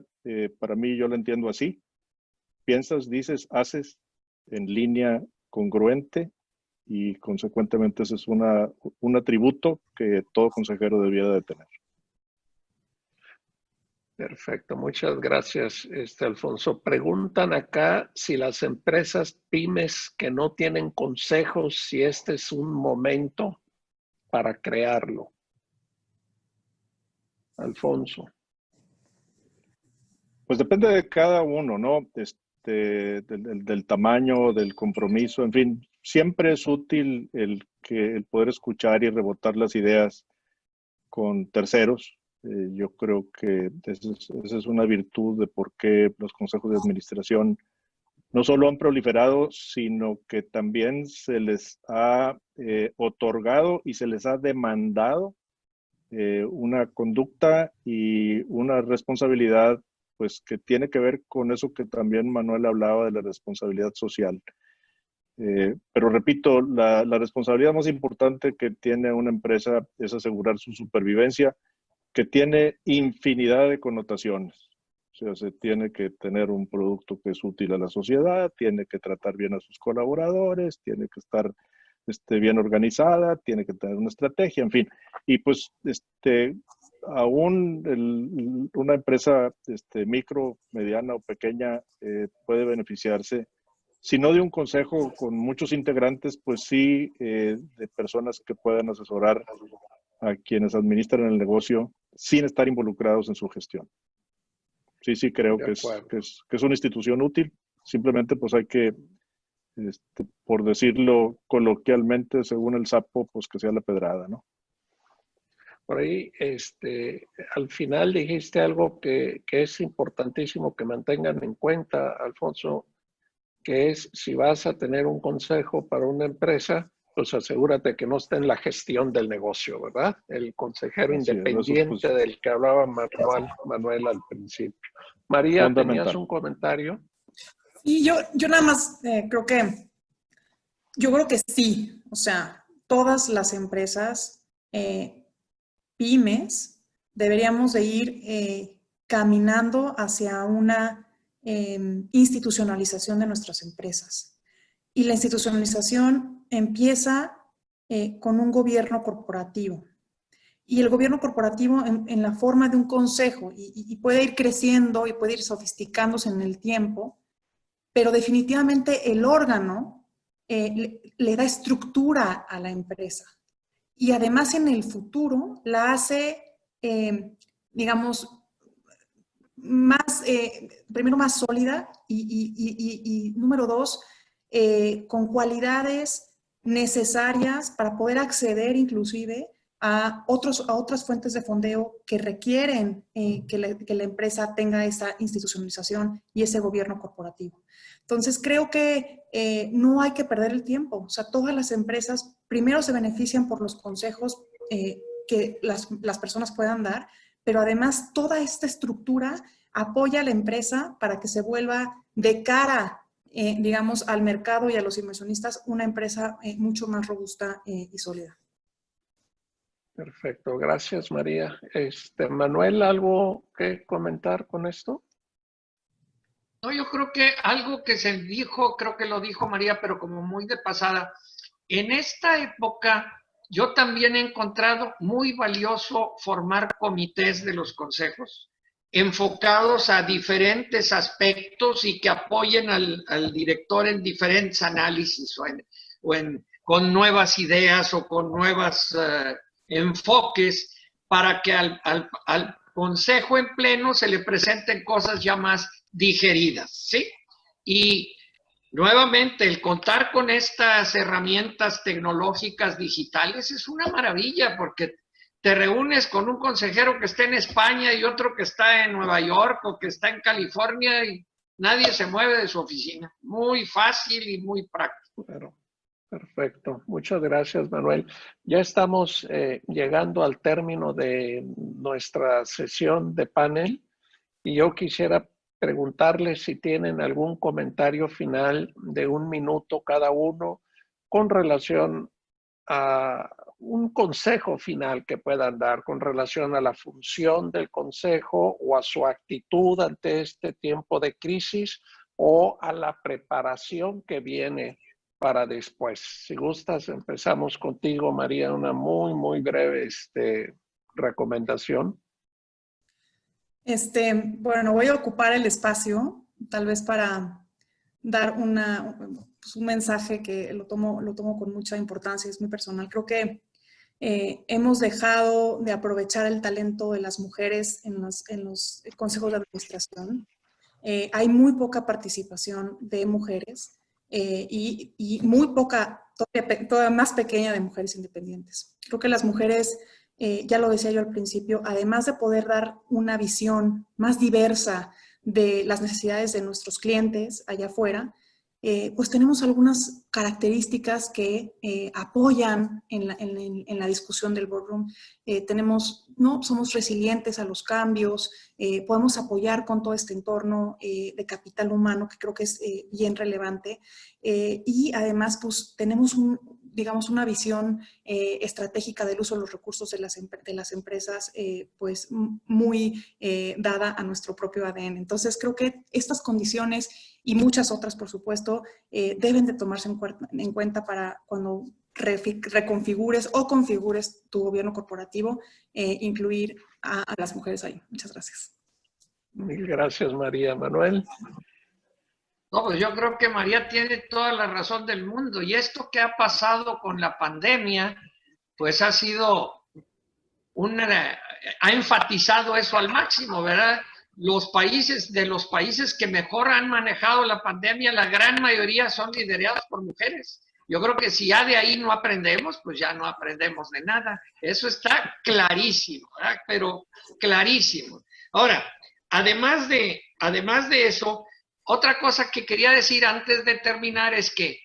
para mí, yo la entiendo así. Piensas, dices, haces en línea congruente y consecuentemente ese es un atributo que todo consejero debiera de tener. Perfecto, muchas gracias, Alfonso. Preguntan acá si las empresas pymes que no tienen consejos, si este es un momento para crearlo. Alfonso. Pues depende de cada uno, ¿no? Del tamaño, del compromiso, en fin, siempre es útil el poder escuchar y rebotar las ideas con terceros. Yo creo que esa es una virtud de por qué los consejos de administración no solo han proliferado, sino que también se les ha otorgado y se les ha demandado una conducta y una responsabilidad, pues que tiene que ver con eso que también Manuel hablaba de la responsabilidad social. Pero repito, la responsabilidad más importante que tiene una empresa es asegurar su supervivencia, que tiene infinidad de connotaciones. O sea, se tiene que tener un producto que es útil a la sociedad, tiene que tratar bien a sus colaboradores, tiene que estar bien organizada, tiene que tener una estrategia, en fin. Y pues, aún una empresa micro, mediana o pequeña puede beneficiarse, si no de un consejo con muchos integrantes, pues sí de personas que puedan asesorar a quienes administran el negocio sin estar involucrados en su gestión. Sí, creo que es una institución útil. Simplemente pues hay que, por decirlo coloquialmente, según el sapo, pues que sea la pedrada, ¿no? Por ahí, al final dijiste algo que es importantísimo que mantengan en cuenta, Alfonso, que es si vas a tener un consejo para una empresa, pues asegúrate que no esté en la gestión del negocio, ¿verdad? El consejero Así es, independiente pues, del que hablaba Manuel al principio. María, ¿tenías un comentario? Y yo nada más yo creo que sí, o sea, todas las empresas pymes deberíamos de ir caminando hacia una institucionalización de nuestras empresas. Y la institucionalización empieza con un gobierno corporativo. Y el gobierno corporativo en la forma de un consejo y puede ir creciendo y puede ir sofisticándose en el tiempo, pero definitivamente el órgano le da estructura a la empresa. Y además en el futuro la hace, digamos, primero más sólida y número 2, con cualidades necesarias para poder acceder inclusive a otras fuentes de fondeo que requieren que la empresa tenga esa institucionalización y ese gobierno corporativo. Entonces, creo que no hay que perder el tiempo. O sea, todas las empresas primero se benefician por los consejos que las personas puedan dar, pero además toda esta estructura apoya a la empresa para que se vuelva de cara, digamos, al mercado y a los inversionistas una empresa mucho más robusta y sólida. Perfecto, gracias María. Manuel, ¿algo que comentar con esto? No, yo creo que algo que se dijo, creo que lo dijo María, pero como muy de pasada, en esta época yo también he encontrado muy valioso formar comités de los consejos enfocados a diferentes aspectos y que apoyen al director en diferentes análisis con nuevas ideas o con nuevos enfoques para que al consejo en pleno se le presenten cosas ya más digeridas, ¿sí? Y nuevamente, el contar con estas herramientas tecnológicas digitales es una maravilla porque te reúnes con un consejero que está en España y otro que está en Nueva York o que está en California y nadie se mueve de su oficina. Muy fácil y muy práctico. Claro. Perfecto. Muchas gracias, Manuel. Ya estamos llegando al término de nuestra sesión de panel y yo quisiera preguntarles si tienen algún comentario final de 1 minuto cada uno con relación a un consejo final que puedan dar con relación a la función del consejo o a su actitud ante este tiempo de crisis o a la preparación que viene para después. Si gustas, empezamos contigo, María, una muy breve recomendación. Bueno, voy a ocupar el espacio, tal vez para dar un mensaje que lo tomo con mucha importancia, es muy personal. Creo que hemos dejado de aprovechar el talento de las mujeres en los consejos de administración. Hay muy poca participación de mujeres y muy poca, todavía más pequeña, de mujeres independientes. Creo que las mujeres, ya lo decía yo al principio, además de poder dar una visión más diversa de las necesidades de nuestros clientes allá afuera, pues tenemos algunas características que apoyan en la discusión del boardroom. Somos resilientes a los cambios, podemos apoyar con todo este entorno de capital humano, que creo que es bien relevante, y además pues tenemos digamos, una visión estratégica del uso de los recursos de las empresas, pues muy dada a nuestro propio ADN. Entonces, creo que estas condiciones y muchas otras, por supuesto, deben de tomarse en cuenta para cuando reconfigures o configures tu gobierno corporativo, incluir a las mujeres ahí. Muchas gracias. Mil gracias, María. Manuel. No, pues yo creo que María tiene toda la razón del mundo. Y esto que ha pasado con la pandemia, pues ha enfatizado eso al máximo, ¿verdad? Los países que mejor han manejado la pandemia, la gran mayoría son liderados por mujeres. Yo creo que si ya de ahí no aprendemos, pues ya no aprendemos de nada. Eso está clarísimo, ¿verdad? Pero clarísimo. Ahora, además de eso, otra cosa que quería decir antes de terminar es que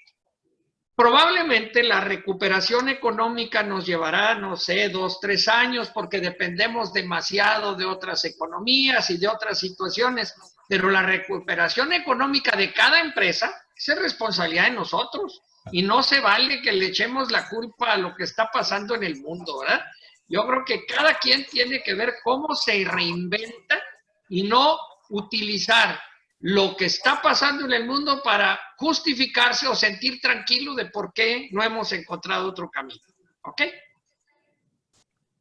probablemente la recuperación económica nos llevará, no sé, 2, 3 años, porque dependemos demasiado de otras economías y de otras situaciones, pero la recuperación económica de cada empresa es responsabilidad de nosotros y no se vale que le echemos la culpa a lo que está pasando en el mundo, ¿verdad? Yo creo que cada quien tiene que ver cómo se reinventa y no utilizar lo que está pasando en el mundo para justificarse o sentir tranquilo de por qué no hemos encontrado otro camino. ¿Ok?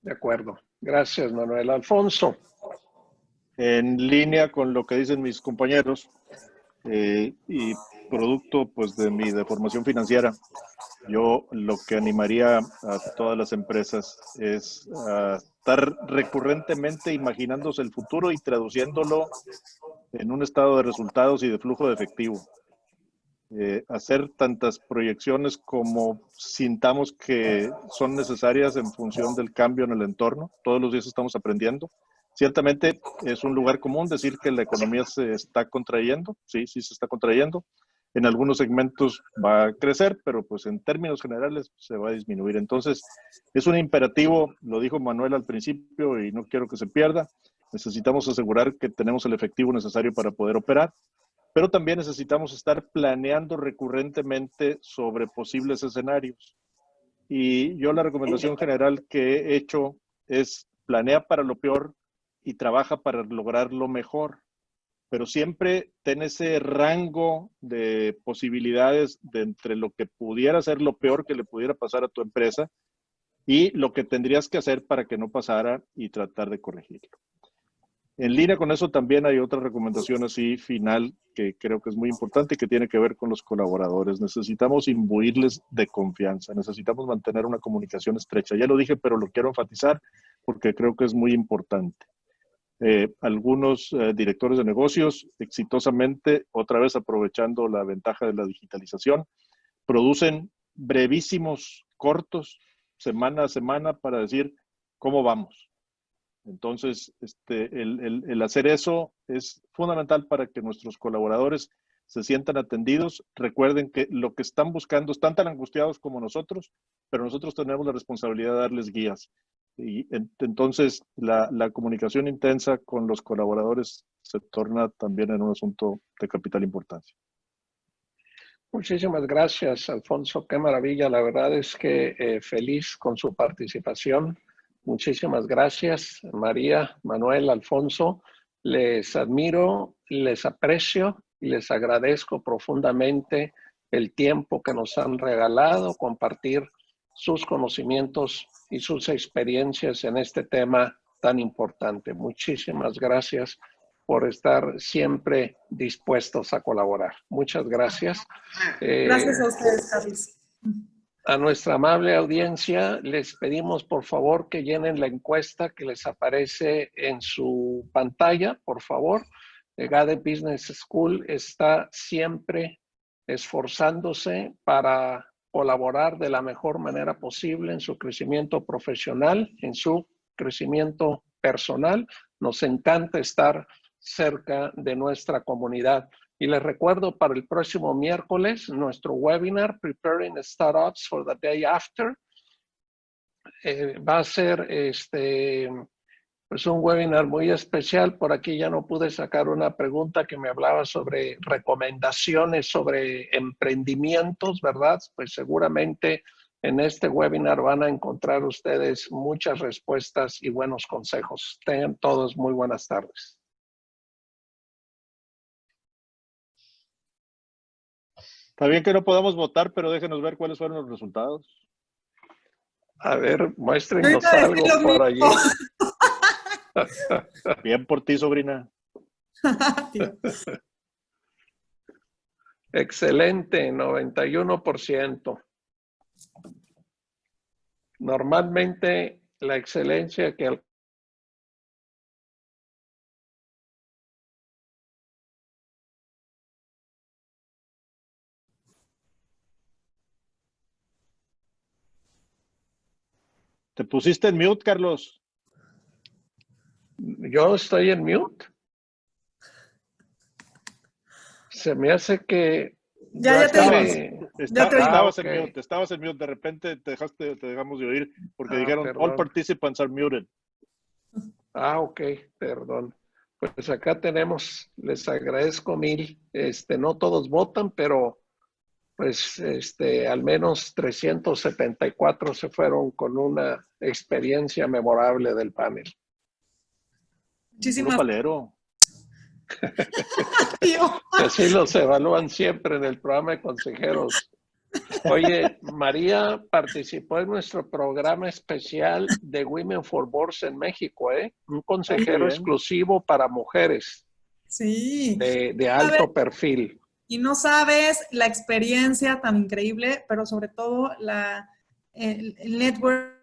De acuerdo. Gracias, Manuel. Alfonso. En línea con lo que dicen mis compañeros y producto pues de mi deformación financiera, yo lo que animaría a todas las empresas es a estar recurrentemente imaginándose el futuro y traduciéndolo en un estado de resultados y de flujo de efectivo. Hacer tantas proyecciones como sintamos que son necesarias en función del cambio en el entorno. Todos los días estamos aprendiendo. Ciertamente es un lugar común decir que la economía se está contrayendo. Sí, sí se está contrayendo. En algunos segmentos va a crecer, pero pues en términos generales se va a disminuir. Entonces, es un imperativo, lo dijo Manuel al principio y no quiero que se pierda. Necesitamos asegurar que tenemos el efectivo necesario para poder operar, pero también necesitamos estar planeando recurrentemente sobre posibles escenarios. Y yo la recomendación general que he hecho es planea para lo peor y trabaja para lograr lo mejor. Pero siempre ten ese rango de posibilidades de entre lo que pudiera ser lo peor que le pudiera pasar a tu empresa y lo que tendrías que hacer para que no pasara y tratar de corregirlo. En línea con eso también hay otra recomendación así final que creo que es muy importante y que tiene que ver con los colaboradores. Necesitamos imbuirles de confianza, necesitamos mantener una comunicación estrecha. Ya lo dije, pero lo quiero enfatizar porque creo que es muy importante. Algunos directores de negocios exitosamente, otra vez aprovechando la ventaja de la digitalización, producen brevísimos, cortos, semana a semana para decir cómo vamos. Entonces, el hacer eso es fundamental para que nuestros colaboradores se sientan atendidos. Recuerden que lo que están buscando, están tan angustiados como nosotros, pero nosotros tenemos la responsabilidad de darles guías. Y entonces la comunicación intensa con los colaboradores se torna también en un asunto de capital importancia. Muchísimas gracias, Alfonso. Qué maravilla. La verdad es que feliz con su participación. Muchísimas gracias, María, Manuel, Alfonso. Les admiro, les aprecio y les agradezco profundamente el tiempo que nos han regalado, compartir sus conocimientos y sus experiencias en este tema tan importante. Muchísimas gracias por estar siempre dispuestos a colaborar. Muchas gracias. Gracias a ustedes, Carlos. A nuestra amable audiencia les pedimos por favor que llenen la encuesta que les aparece en su pantalla, por favor. GADE Business School está siempre esforzándose para colaborar de la mejor manera posible en su crecimiento profesional, en su crecimiento personal. Nos encanta estar cerca de nuestra comunidad. Y les recuerdo para el próximo miércoles nuestro webinar Preparing Startups for the Day After. Va a ser pues un webinar muy especial. Por aquí ya no pude sacar una pregunta que me hablaba sobre recomendaciones sobre emprendimientos, ¿verdad? Pues seguramente en este webinar van a encontrar ustedes muchas respuestas y buenos consejos. Tengan todos muy buenas tardes. Está bien que no podamos votar, pero déjenos ver cuáles fueron los resultados. A ver, muéstrenos algo por allí. Bien por ti, sobrina. Excelente, 91%. Normalmente la excelencia que Te pusiste en mute, Carlos. yo estoy en mute. Se me hace que Ya te estabas okay. en mute, estabas en mute. De repente te dejamos de oír porque dijeron perdón. all participants are muted. Ok, perdón. Pues acá tenemos, les agradezco mil. No todos votan, pero pues al menos 374 se fueron con una experiencia memorable del panel. Muchísimas palero. Así los evalúan siempre en el programa de consejeros. Oye, María participó en nuestro programa especial de Women for Boards en México, ¿eh? Un consejero exclusivo para mujeres. Sí. De alto perfil. Y no sabes la experiencia tan increíble, pero sobre todo el network.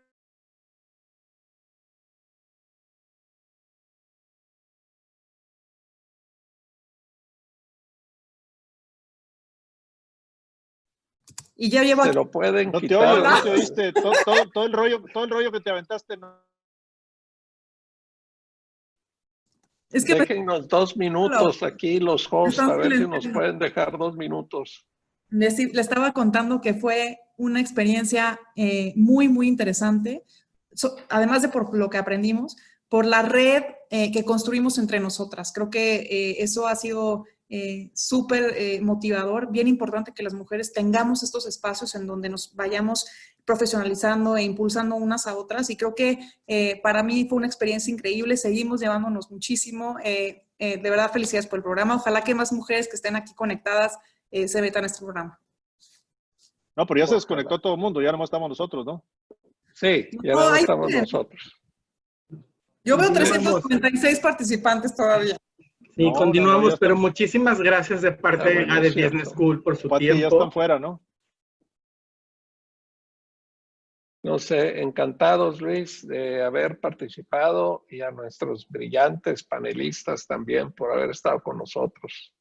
Y ya llevo Se aquí. lo pueden no quitar. Te oyes, no te oíste. Todo el rollo que te aventaste. ¿No? Es que déjennos 2 minutos aquí los hosts, a ver si nos pueden dejar 2 minutos. Le estaba contando que fue una experiencia muy, muy interesante, además de por lo que aprendimos, por la red que construimos entre nosotras. Creo que eso ha sido súper motivador, bien importante que las mujeres tengamos estos espacios en donde nos vayamos profesionalizando e impulsando unas a otras, y creo que para mí fue una experiencia increíble. Seguimos llevándonos muchísimo. De verdad, felicidades por el programa. Ojalá que más mujeres que estén aquí conectadas se metan en este programa. No, pero ya se desconectó todo el mundo, ya nomás estamos nosotros, ¿no? Sí, ya no estamos nosotros. Yo veo 396 participantes todavía. Sí, continuamos, pero muchísimas gracias de parte de GADE Business School por su tiempo. Ya están fuera, ¿no? No sé, encantados, Luis, de haber participado, y a nuestros brillantes panelistas también por haber estado con nosotros.